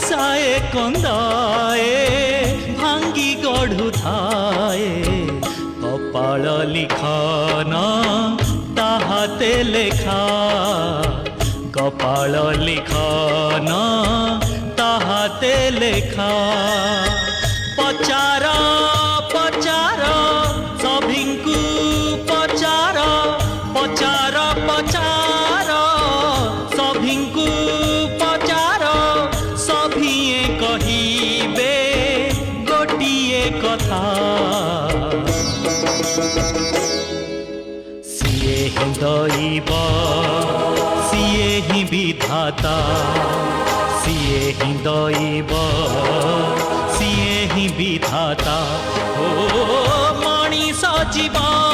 हसाए कंदाए भांगी गढ़ु थाए कपाल लिखन ताहाते लेखा कपाल लिखन ताहाते लेखा पचार पचार सभिंकु पचार पचार पचार सभिंकु पचार सभिए कहिबे गोटिए कथा सिए ही दैव सिए ही विधाता सिए ही दैव सिए ही विधाता ओ मनीष जीवन